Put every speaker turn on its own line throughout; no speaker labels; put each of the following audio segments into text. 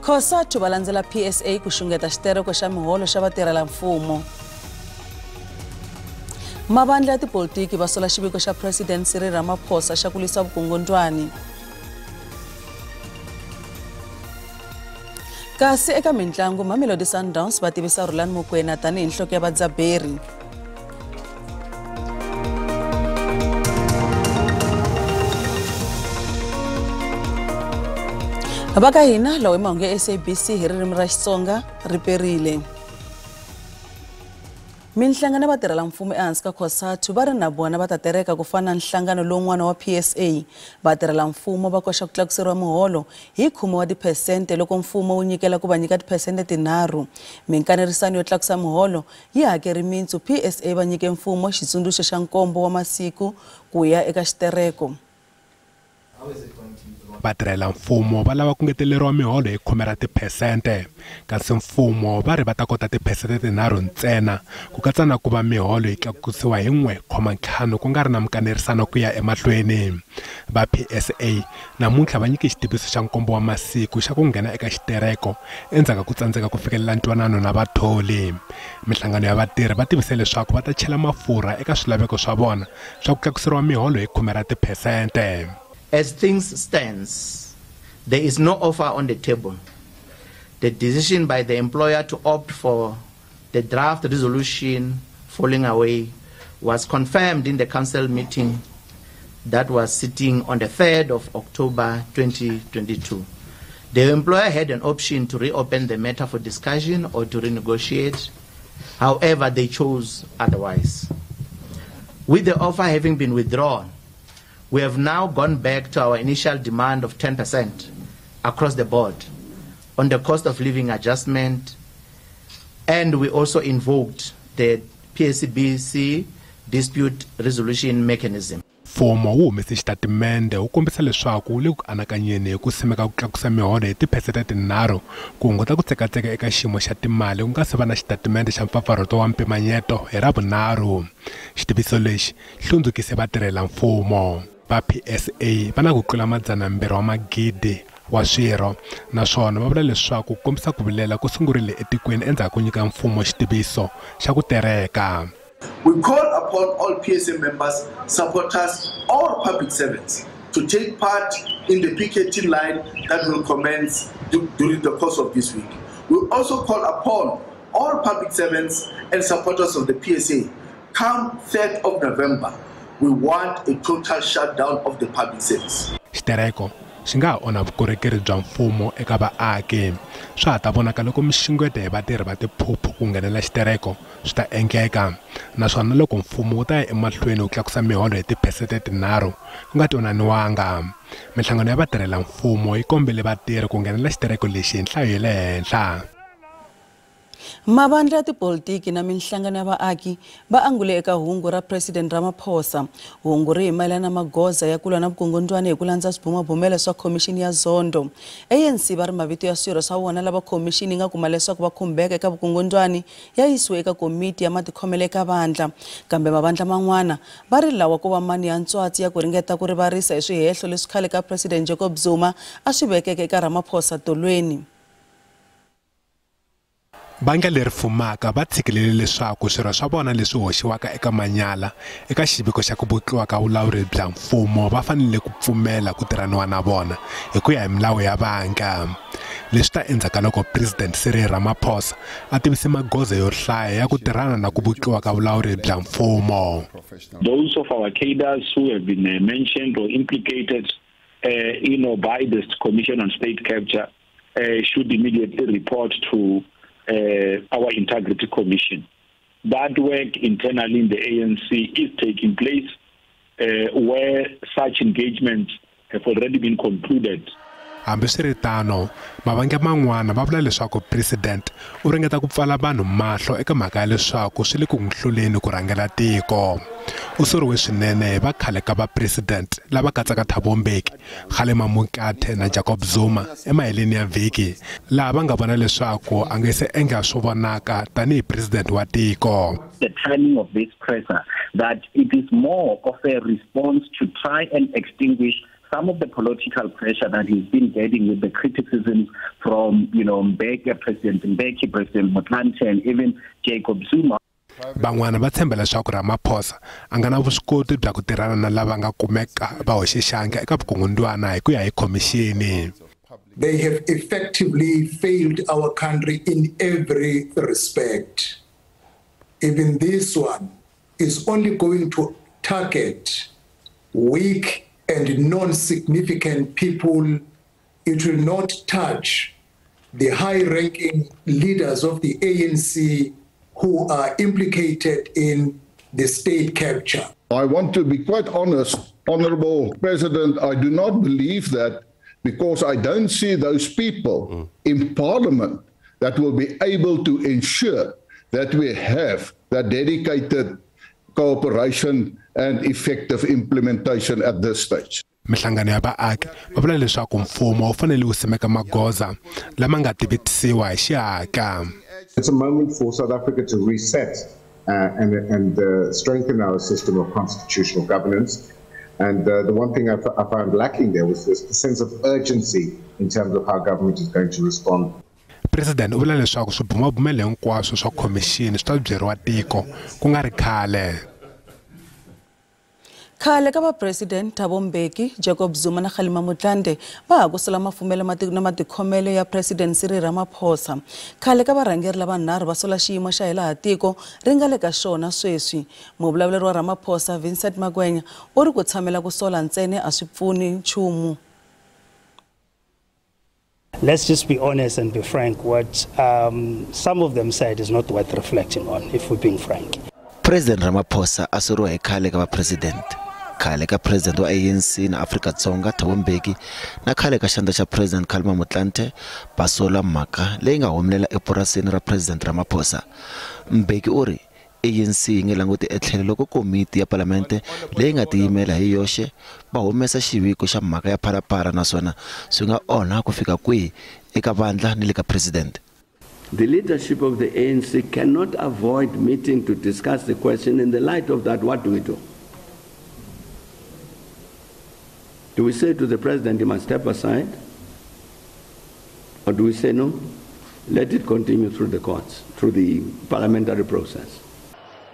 Khosathu va landzela PSA ku xungeta xitereko xa miholo xa vatirhela mfumo. Mavandla ya tipolitiki va sola xiviko xa President Ramaphosa xa ku lwisa vukungundwani. Kasi eka mitlangu Mamelodi Sundowns va tivisa Rulani Mokwena tanihi nhloko ya vadzaberi. Vaka hina lawa mahungu ya SABC hi ririmi ra Xitsonga riperile. Minhlangano ya vatirhela mfumo ehansi ka Khosathu va ri na vona va ta tereka ku fana na nhlangano lowun'wana wa PSA. Vatirhela mfumo va koxa ku tlakuseriwa miholo hi 10% loko mfumo wu nyikela ku va nyika tiphesente tinharhu. Minkanerisano yo tlakusa miholo yi hakeri mintsu PSA va nyike mfumo xitsundzuxo xa nkombo wa masiku ku ya eka xitereko.
Vatirhela mfumo va lava ku ngeteleriwa miholo hi 10%, kasi mfumo va ri va ta kota tiphesente tinharhu ntsena ku katsa na ku va miholo yi tlakusiwa hi 1.5 ku nga ri na mikanerisano ku ya emahlweni. Va PSA namuntlha va nyike xitiviso xa nkombo wa masiku xa ku nghena eka xitereko endzhaku ku tsandzeka ku fikelela ntwanano na vatholi. Minhlangano ya vatirhi va tivise leswaku va ta chela mafurha eka swilaveko swa vona swa ku tlakuseriwa miholo hi 10%.
As things stands, there is no offer on the table. The decision by the employer to opt for the draft resolution falling away was confirmed in the council meeting that was sitting on the 3rd of October 2022. The employer had an option to reopen the matter for discussion or to renegotiate. However, they chose otherwise. With the offer having been withdrawn, we have now gone back to our initial demand of 10% across the board on the cost of living adjustment, and we also invoked the PSBC dispute resolution mechanism.
Mfumo wu humese xitatimende wu kombisa leswaku wu le ku anakanyeni hi ku simeka ku tlakusa miholo hi tiphesente tinharhu ku hunguta ku tsekatseka eka xiyimo xa timali ku nga se va na xitatimende xa mpfapfarhuto wa mpimanyeto hi Ravunharhu. Xitiviso lexi hlundzukise vatirhela mfumo. Va PSA va na ku tlula 200 wa magidi wa swirho, naswona va vula leswaku ku kombisa ku vilela ku sungurile etikweni endzhaku ku nyika mfumo xitiviso xa ku tereka.
We call upon all PSA members, supporters, or public servants to take part in the picketing line that will commence during the course of this week. We also call upon all public servants and supporters of the PSA, come 3rd of November, we want a total shutdown of the public service.
Xitereko xi nga onha vukorhokeri bya mfumo eka vaaki. Swa ha ta vonaka loko mixungeto hi vatirhi va tiphuphu ku nghenela xitereko swi ta endleka, naswona loko mfumo wu ta ya emahlweni wu tlakusa miholo hi tiphesente tinharhu ku nga twananiwanga. Minhlangano ya vatirhela mfumo yi kombele vatirhi ku nghenela xitereko lexi hi nhlayo ya le henhla.
Mavandla ya tipolitiki na minhlangano ya vaaki va angule eka hungu ra President Ramaphosa. Hungu ri himayelana na magoza ya ku lwa na vukungundwana hi ku landza swibumabumelo swa khomixini ya Zondo. ANC va ri mavito ya swirho swa vona lava khomixini nga kuma leswaku va khumbeka eka vukungundwani ya yisiwe eka komiti ya matikhomelo eka vandla. Kambe mavandla man'wana va ri lawa ku va mani ya ntswatsi ya ku ringeta ku rivarisa hi swihehlo leswi khale ka President Jacob Zuma a swi vekeke eka Ramaphosa tolweni.
Banga leri fumaka va tshikilele leswaku swirho swa vona leswi hoxiwaka eka manyala eka xiviko xa ku butliwa ka vulawuri bya mfumo va fanele ku pfumela ku tirhaniwa na vona hi ku ya hi milawu ya banga. Leswi ta endzhaku loko President Ramaphosa a tivise magoza yo hlaya ya ku tirhana na ku butliwa ka vulawuri bya mfumo.
Those of our cadres who have been mentioned or implicated by this Commission on State Capture should immediately report to our Integrity Commission. That work internally in the ANC is taking place where such engagements have already been concluded.
Hambiswiritano mavanga man'wana va vula leswaku President u ringeta ku pfala vanhu mahlo eka mhaka ya leswaku swi le ku n'wi hluleni ku rhangela tiko. U soriwe swinene hi va khale ka va President lava katsaka Thabo Mbeki, Khale na Jacob Zuma emaheleni ya vhiki laha va nga vona leswaku a nga se endla swo vonaka tanihi President wa tiko.
The timing of this presser that it is more of a response to try and extinguish some of the political pressure that he's been getting with the criticisms from, Mbeki, President Mbeki, President Motlanthe, and even Jacob Zuma.
Van'wana va tshemba leswaku Ramaphosa a nga na vuswikoti bya ku tirhana na lava nga kumeka va hoxe xandla eka vukungundwana hi ku ya hi khomixini.
They have effectively failed our country in every respect. Even this one is only going to target weak and non-significant people. It will not touch the high-ranking leaders of the ANC who are implicated in the state capture.
I want to be quite honest, Honorable President, I do not believe that, because I don't see those people in Parliament that will be able to ensure that we have that dedicated cooperation and effective implementation at this stage.
Minhlangano ya vaaki va vula leswaku mfumo wu fanele wu simeka magoza lama nga tivitisiwa hi xihatla.
It's a moment for South Africa to reset and strengthen our system of constitutional governance. And the one thing I found lacking there was this sense of urgency in terms of how government is going to respond.
President u vula leswaku swibumabumelo hinkwaswo swa khomixini swi ta byeriwa tiko ku nga ri khale.
Khale ka va President Thabo Mbeki, Jacob Zuma na Khale Motlanthe va ha ku sala mafumelo na matikhomelo ya President Cyril Ramaphosa. Khale ka varhangeri lava nharhu va sola xiyimo xa hilaha tiko ri nga le ka xona sweswi. Muvulavuleri wa Ramaphosa Vincent Magwenya u ri ku tshamela ku sola ntsene a swi pfuni nchumu.
Let's just be honest and be frank. What some of them said is not worth reflecting on, if we're being frank.
President Ramaphosa asuriwa hi khale ka va president. Khale ka president wa ANC na Xitsonga Thabo Mbeki na khale ka xandla xa president Khale Motlanthe basola mhaka leyi nga humelela epurasini ra president Ramaphosa. Mbeki u ri ANC yi nga languti etlhelo loko komiti ya parlamente leyi nga tiyimela hi yoxe va humesa xiviko xa mhaka ya phalaphala naswona swi nga onha ku fika kwihi eka vandla ni le ka president.
The leadership of the ANC cannot avoid meeting to discuss the question. In the light of that, what do we do? Do we say to the president he must step aside? Or do we say no? Let it continue through the courts, through the parliamentary process.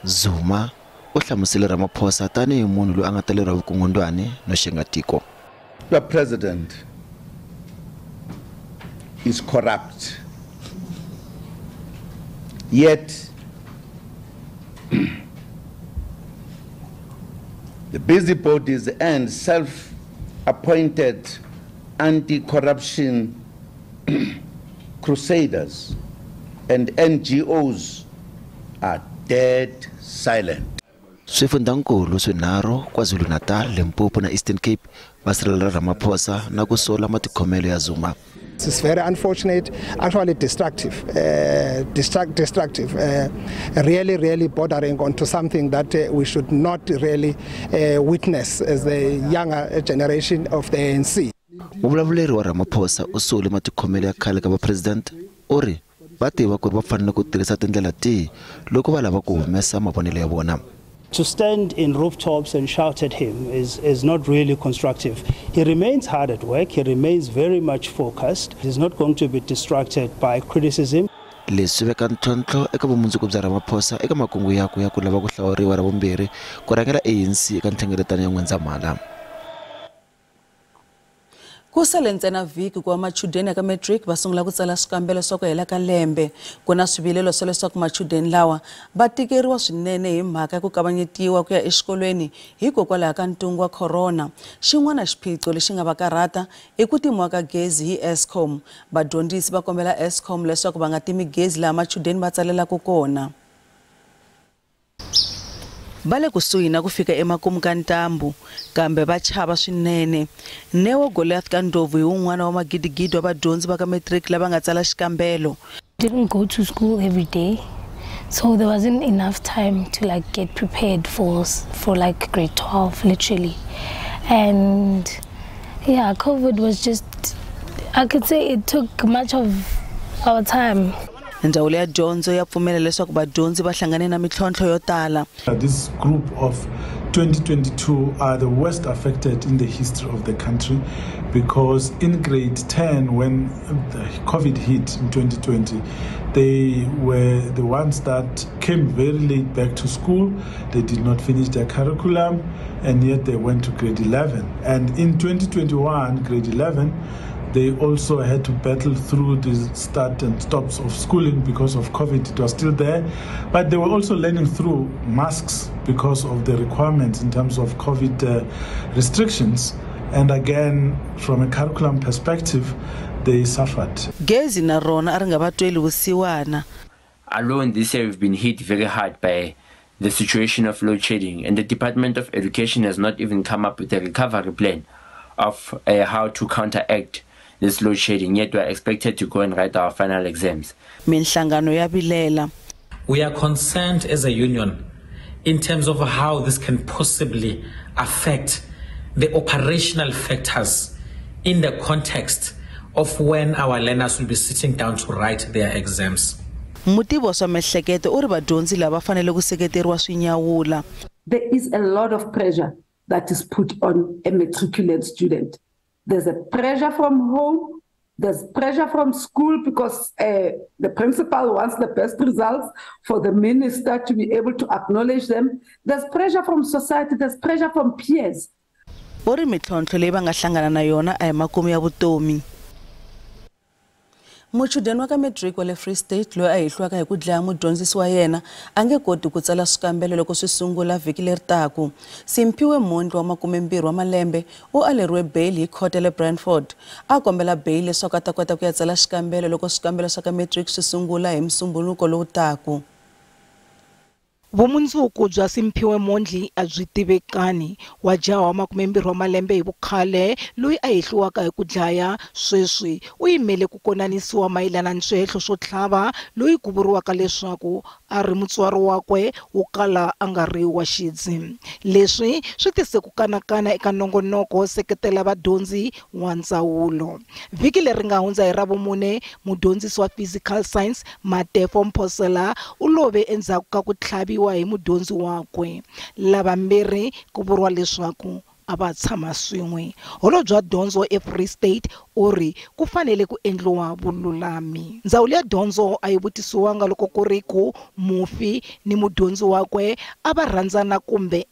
Zuma u hlamusele Ramaphosa tanihi munhu loyi a nga taleriwa vukungundwani no xenga tiko.
The president is corrupt. Yet, the busybodies and self-appointed anti-corruption crusaders and NGOs are dead silent.
Swifundzankulu swinharhu KwaZulu-Natal, Limpopo na Eastern Cape va sirhelela Ramaphosa na ku sola matikhomelo ya Zuma.
It's very unfortunate, actually destructive, really bordering onto something that we should not really witness as the younger generation of the ANC.
Muvulavuleri wa Ramaphosa u sole matikhomelo ya khale ka va president u ri va tiva ku ri va fanele ku tirhisa tindlela tihi loko va lava ku humesa mavonelo ya vona.
To stand in rooftops and shout at him is not really constructive. He remains hard at work. He remains very much focused. He's not going to be distracted by criticism.
Leswi veka ntlhontlho eka vumundzuku bya Ramaphosa eka makungu ya ku lava ku hlawuriwa ra vumbirhi ku rhangela ANC eka nhlengeletano ya N'wendzamhala.
Ku sale ntsena vhiki ku va Machudeni ka matric va sungula ku tsala swikambelo swa ku hela ka lembe. Ku na swivilelo swa leswaku Machudeni lawa va tikeriwa swinene hi mhaka ya ku kavanyetiwa ku ya exikolweni hikokwalaho ka ntungu wa corona. Xin'wana xiphiqo lexi nga va karhata i ku timiwa ka gezi hi Eskom. Vadyondzisi va kombela Eskom leswaku va nga timi gezi laha Machudeni va tsalelaka kona. Vale kusuhi na ku fika emakumu ka ntambu kambe va chava swinene. Newo Goliath ka Ndlovu hi un'wana wa magidigidi wa vadyondzi va ka matric lava nga tsala xikambelo.
Didn't go to school every day, so there wasn't enough time to like get prepared for like grade 12 literally. And yeah, COVID was just, I could say it took much of our time.
Ndzawulo ya dyondzo ya pfumela leswaku vadyondzi va hlangane na mitlhontlho yo tala.
This group of 2022 are the worst affected in the history of the country, because in grade 10, when the COVID hit in 2020, they were the ones that came very late back to school. They did not finish their curriculum, and yet they went to grade 11. And in 2021, grade 11, they also had to battle through the start and stops of schooling because of COVID. It was still there, but they were also learning through masks because of the requirements in terms of COVID restrictions. And again, from a curriculum perspective, they suffered.
Alone this year we've been hit very hard by the situation of load shedding, and the Department of Education has not even come up with a recovery plan of how to counteract this load shedding, yet we are expected to go and write our final exams.
Minhlangano. We are concerned as a union in terms of how this can possibly affect the operational factors in the context of when our learners will be sitting down to write their exams.
There is
a lot of pressure that is put on a matriculant student. There's a pressure from home, there's pressure from school because the principal wants the best results for the minister to be able to acknowledge them. There's pressure from society, there's pressure from peers.
Machudeni wa ka matric wa le Free State loyi a hehliwaka hi ku dlaya mudyondzisi wa yena a nge koti ku tsala swikambelo loko swi sungula vhiki leri taku. Simphiwe Mondli wa 20 wa malembe u aleriwe bail hi court le Brantford. A kombela bail leswaku a ta kota ku ya tsala xikambelo loko swikambelo swa ka matric swi sungula hi musumbuluko lowu taku.
Vumundzuku bya Simphiwe Mondli a byi tivekani. Wa jaha wa 20 wa malembe hi vukhale loyi a hehliwaka hi ku dlaya sweswi u yimele ku konanisiwa mayelana ni swihehlo swo tlhava loyi ku vuriwaka leswaku a ri mutswari wakwe wo kala a nga ri wa xidzi. Leswi swi tise ku kanakana eka nongonoko wo seketela vadyondzi wa ndzawulo. Vhiki leri nga hundza hi Ravumune, mudyondzisi wa physical science Matefo Mphosela u love endzhaku ka ku tlhaviwa hi mudyondzi wakwe. Lavambirhi ku vuriwa leswaku a va tshama swin'we. Holobye wa dyondzo eFree State u ri ku fanele ku endliwa vululami. Ndzawulo ya dyondzo a yi vutisiwanga loko ku ri ku mufi ni mudyondzi wakwe a va rhandzana kumbe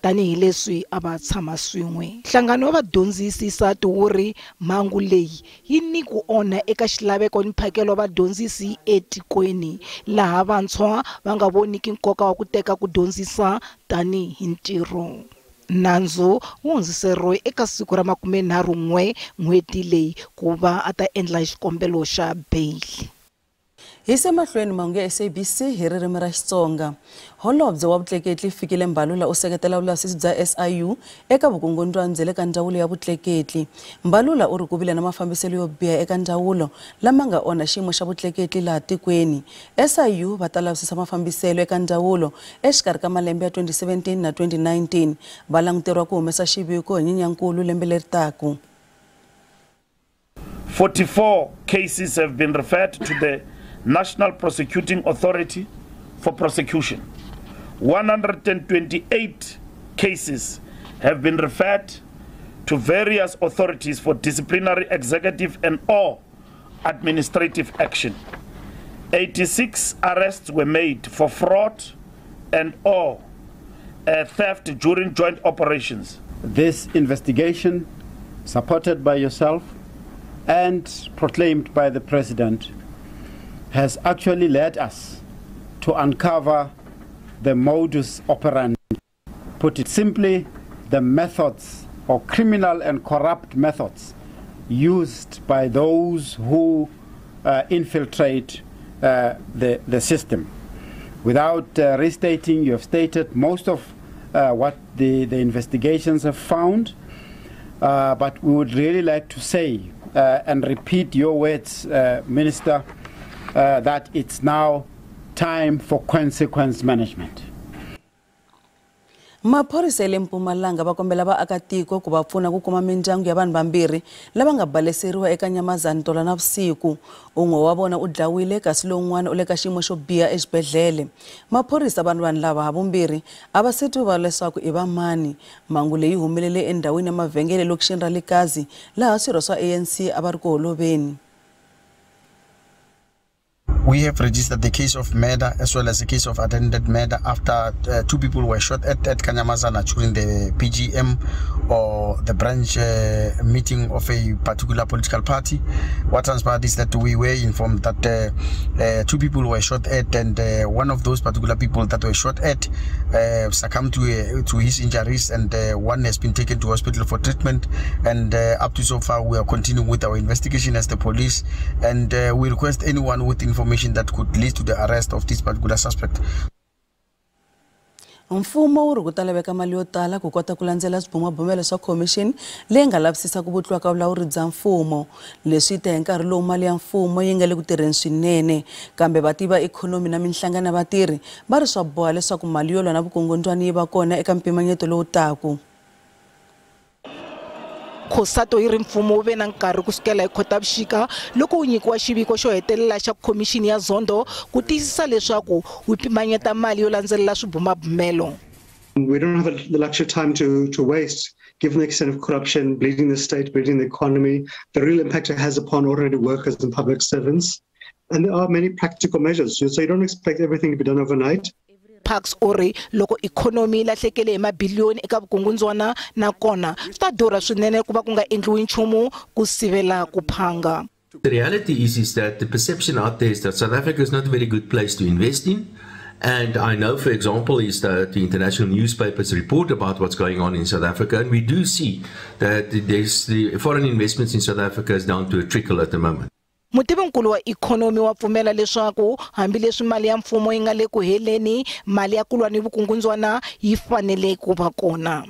tanihi leswi a va tshama swin'we. Nhlangano wa vadyondzisi SATU wu ri mhangu leyi yi ni ku onha eka xilaveko ni mphakelo wa vadyondzisi etikweni, laha vantshwa va nga voniki nkoka wa ku teka ku dyondzisa tanihi ntirho. Nandzu wu hundziseriwe eka siku ra 31 n'hweti leyi ku va a ta endla xikombelo xa bail.
Hi se mahlweni mahungu ya SABC hi ririmi ra Xitsonga. Holobye wa vutleketli Fikile Mbalula u seketela vulavisisi bya SIU eka vukungundwana bya le ka ndzawulo ya vutleketli. Mbalula u ri ku vile na mafambiselo yo biha eka ndzawulo lama nga onha xiyimo xa vutleketli laha tikweni. SIU va ta lavisisa mafambiselo eka ndzawulo exikarhi ka malembe ya 2017 na 2019. Va languteriwa ku humesa xiviko hi nyenyankulu lembe leri taku.
44 cases have been referred to the National Prosecuting Authority for prosecution. 128 cases have been referred to various authorities for disciplinary, executive and or administrative action. 86 arrests were made for fraud and or theft during joint operations.
This investigation, supported by yourself and proclaimed by the President, has actually led us to uncover the modus operandi. Put it simply, the methods or criminal and corrupt methods used by those who infiltrate the system. Without restating, you have stated most of what the investigations have found, but we would really like to say and repeat your words, Minister, that it's now time for consequence management.
Maphorisa le Mpumalanga va kombela vaakatiko ku va pfuna ku kuma mindyangu ya vanhu vambirhi lava nga baleseriwa eka Nyamazana tolo na vusiku. Un'we wa vona u dlawile kasi lowun'wana u le ka xiyimo xo biha exibedhlele. Maphorisa vanhu lava havumbirhi a va se tiva leswaku i va mani. Mhangu leyi humelele endhawini ya mavhengele lokixini ra Likazi laha swirho swa ANC a va ri ku holoveni.
We have registered the case of murder as well as the case of attempted murder after 2 people were shot at Nyamazana during the PGM or the branch meeting of a particular political party. What transpired is that we were informed that 2 people were shot at, and one of those particular people that were shot at succumbed to his injuries, and one has been taken to hospital for treatment. And up to so far, we are continuing with our investigation as the police, and we request anyone with information that could lead to the arrest of this particular suspect.
Mfumo wu ri ku ta laveka mali yo tala ku kota ku landzela swibumabumelo swa commission leyi nga lavisisa ku vutliwa ka vulawuri bya mfumo. Leswi ta hi nkarhi lowu mali ya mfumo yi nga le ku tirheni swinene, kambe vativa ikhonomi na minhlangano ya vatirhi va ri swa boha leswaku mali yo lwa na vukungundwana yi va kona eka mpimanyeto lowu taku.
Khosato yi ri mfumo wu ve na nkarhi kusukela hi Khotavuxika loko wu nyikiwa xiviko xo hetelela xa khomixini ya Zondo ku tiyisisa leswaku wu pimanyeta mali yo landzelela swibumabumelo.
We don't have the luxury time to waste, given the extent of corruption, bleeding the state, bleeding the economy, the real impact it has upon ordinary workers and public servants. And there are many practical measures, so you don't expect everything to be done overnight.
Parks ori loko economy lahlekele hi mabiliyoni eka vukungundwana na kona swi ta durha swinene ku va ku nga endliwi nchumu ku sivela ku phanga.
The reality is that the perception out there is that South Africa is not a very good place to invest in. And I know, for example, is that the international newspapers report about what's going on in South Africa, and we do see that the foreign investments in South Africa is down to a trickle at the moment.
Mutivinkulu wa ikhonomi wa pfumela leswaku hambileswi mali ya mfumo yi nga le ku heleni, mali ya ku lwa ni vukungundwana yi fanele ku va kona.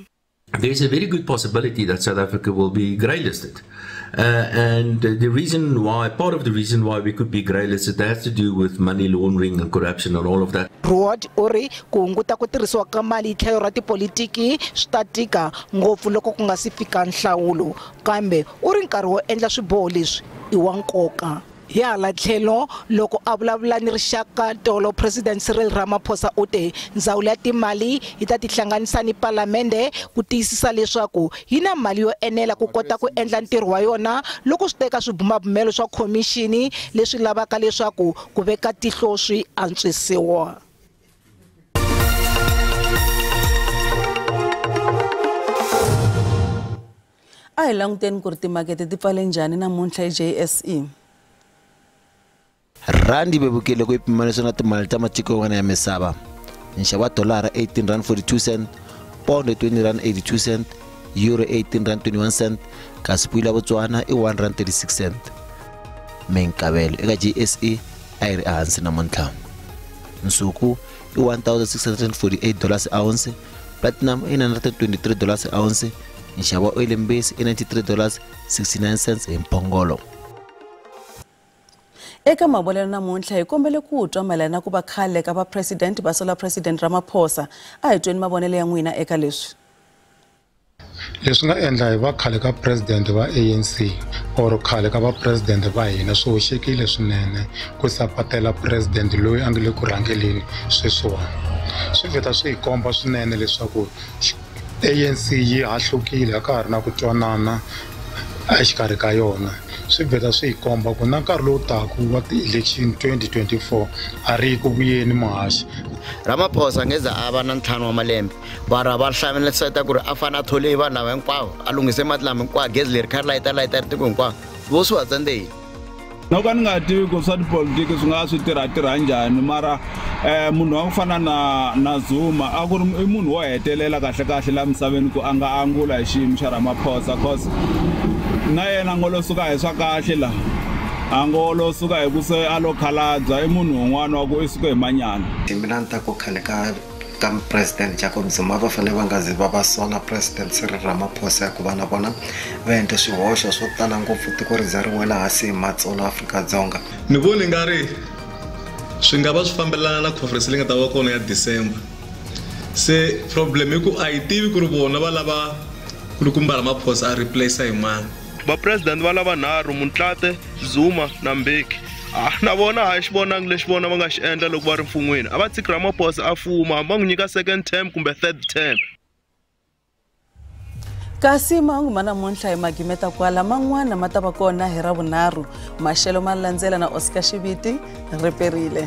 There is a very good possibility that South Africa will be grey-listed. And the reason why, part of the reason why we could be grey-listed has to do with money laundering and corruption and all of that.
Rod ori ku hunguta ku tirhisiwa ka mali hi tlhelo ra tipolitiki swi ta tika ngopfu loko ku nga si fika nhlawulo, kambe u ri nkarhi wo endla swiboho leswi i wa nkoka. Hi hala tlhelo loko a vulavula ni rixaka tolo President Cyril Ramaphosa u te ndzawulo ya timali yi ta tihlanganisa ni palamende ku tiyisisa leswaku yi na mali yo enela ku kota ku endla ntirho wa yona loko swi teka swibumabumelo swa khomixini leswi lavaka leswaku ku veka tihlo swi antswisiwa.
A hi languteni ku ri timakete ti pfale njhani namuntlha JSE.
Randi bebukile ku ipimanisa na timali ta matiko yan'wana ya misava. Nxavo wa dolara 18.42 cent, pound 20.82 cent, euro 18.21 cent, kasi pula ya Botswana i 1.36 cent. Minkavelo eka JSE a yi ri ehansi namuntlha. Nsuku i $1,648 a ounce, platinum i $923 a ounce, nxavo wa oil and base i $93.69 hi mpongolo.
Eka mavolelo namuntlha hi kombele ku twa mayelana ku va khale ka va president va sola President Ramaphosa a hi tweni mavonelo ya n'wina eka leswi.
Leswi nga endla hi va khale ka president va ANC or khale ka va president va hina swi hoxekile swinene ku sapatela president loyi a nga le ku rhangeleni sweswiwani. Swi veta swi hi komba swinene leswaku ANC yi hahlukile a ka ha ri na ku twanana exikarhi ka yona. Swi veta swi hi komba ku na nkarhi lowu taku wa ti-election 2024 a ri ku vuyeni muhaxi.
Ramaphosa ngeza a va na ntlhanu wa malembe bara va hlameliseta ku ri a fana a thole vanhu lava hinkwavo a lungise mati lama hinkwavo gezi leri kha ri layita ri tiko hinkwavo vo swi wa tsandzeni.
Loko ni nga tivi ku swa tipolitiki swi nga swi tirha njhani mara munhu wa ku fana na Zuma a ku ri i munhu wo hetelela kahle la misaveni ku a nga angula hi xiyimo xa Ramaphosa cause na yena ngolo suka hi swa kahle la angolo suka hi ku se a lo khalabya i munhu un'wana wa ku i suka hi manyana.
Mina ni ta ku khale ka president Jacob Zuma va fanele va nga zi va sola president Cyril Ramaphosa ku va na vona va endle swihoxo swo tala ngopfu tiko ri za ri wela hansi hi matsolo Afrika-Dzonga.
Ni voni nga ri swi nga va swi fambelana na conference leyi nga ta va kona ya December
se problem ku a itivi ku ri vona va lava ku ri kumba Ramaphosa a replace hi mani
va president va lava nharhu Mutlathe, Zuma na Mbeki na vona a xi vonangi lexi vona va nga xi endla loko va ri mfungwini a va tshiki Ramaphosa a fuma va n'wi nyika second term kumbe third term.
Kasi mahungu ma namuntlha hi magimeta kwala man'wana ma ta va kona hi Ravunharhu. Maxelo ma landzela na Oscar Xiviti riperile.